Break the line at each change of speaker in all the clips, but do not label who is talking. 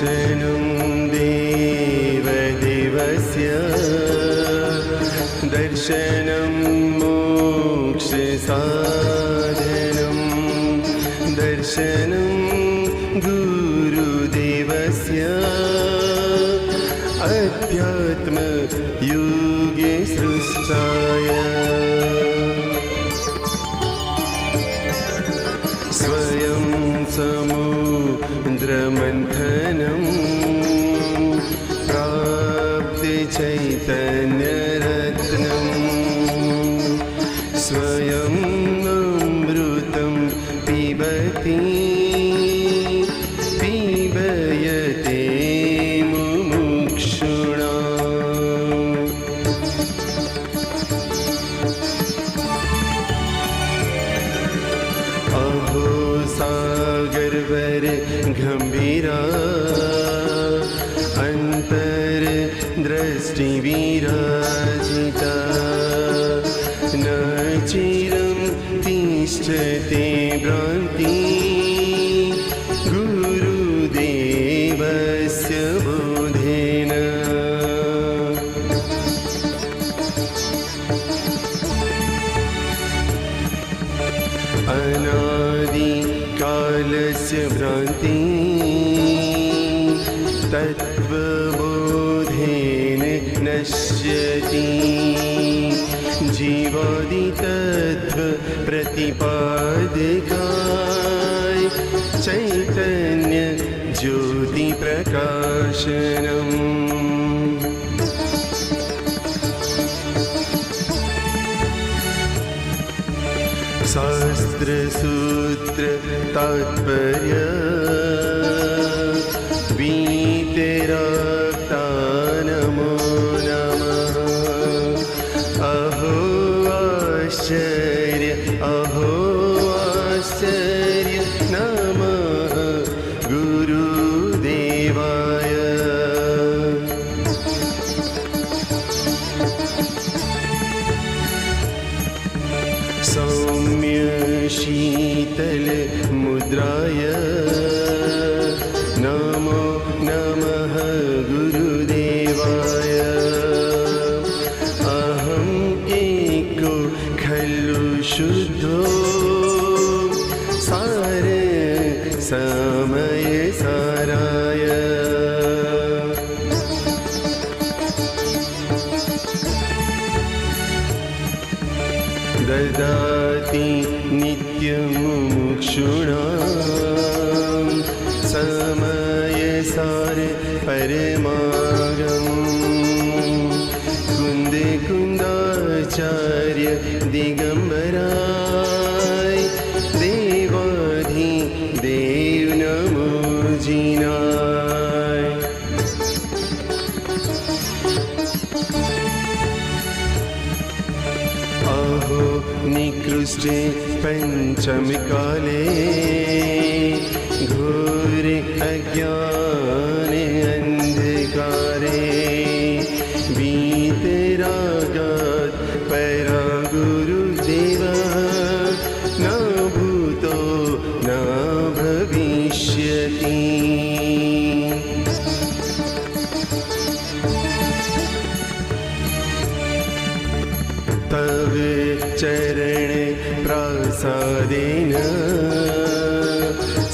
दर्शनं देवदेवस्य दर्शनं मोक्षसाधनं दर्शनं गुरुदेवस्य अध्यात्मयुगे सृष्टाय स्वयं समुद्रमन्थनं प्राप्ते चैतन्यरत्नं स्वयं अमृतं पिबति पिबयते मुमुक्षूणाम् अहो सागरवर गंभीरा अंतर्दृष्टिविराजिता न चिरं तिष्ठते भ्रान्ति गुरुदेवस्य बोधेन अनादिकालस्य भ्रान्ति तत्त्वबोधेन नश्यति जीवादितत्त्वप्रतिपादकाय चैतन्य ज्योतिप्रकाशनम् शास्त्रसूत्र तात्पर्य वीतराक्ता नमो नमः अहो आश्चर्य नमः गुरुदेवाय सौम्य शीतल मुद्राय नमो नमः गुरुदेवाय अहं एको खलु शुद्धो सार समय साराय ददाति नित्यं मुमुक्षूणां समयसार परमागम कुन्दे कुन्दाचार्य दिगम्बराय देवाधिदेव नमो जिनाय अहो निकृष्टे पञ्चमकाले घोरे अज्ञाने अन्धकारे वीतरागात् परा गुरुदेवा न भूतो न भविष्यति तव चरण प्रसादेन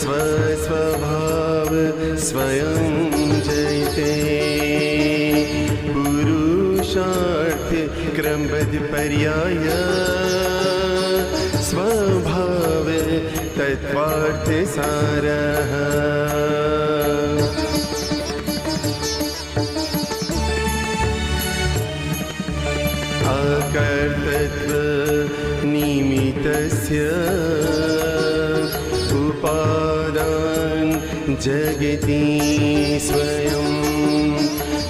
स्वस्वभाव स्वयं जयते पुरुषार्थ क्रमबद्ध पर्याय स्वभाव तत्त्वार्थ सारः अकर्तृत्व निमित्तस्य उपादान जगति स्वयं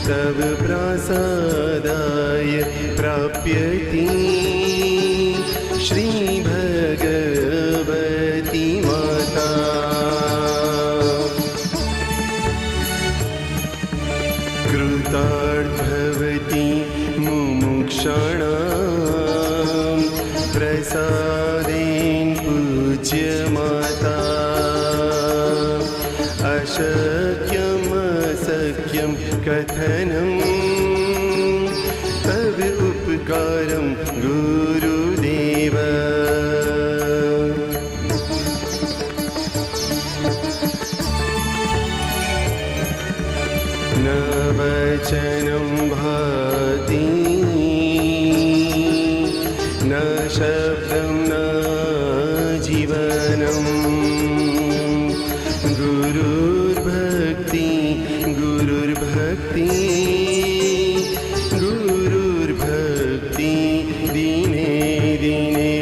तव प्रसादाय प्राप्यति श्री भगवती माता कृतार्थवती मुमुक्षाणां प्रसादेन पूज्य माता अशक्यम पठनं तव उपकारं गुरुदेव न वचनं भाति न शब्दं न जीवनं गुरुर्भक्ति गुरुर्भक्ति गुरुर्भक्ति दिने दिने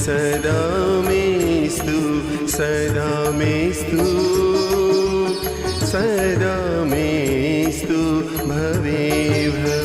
सदा मेस्तु सदा मेस्तु सदा मेस्तु भवे भवे।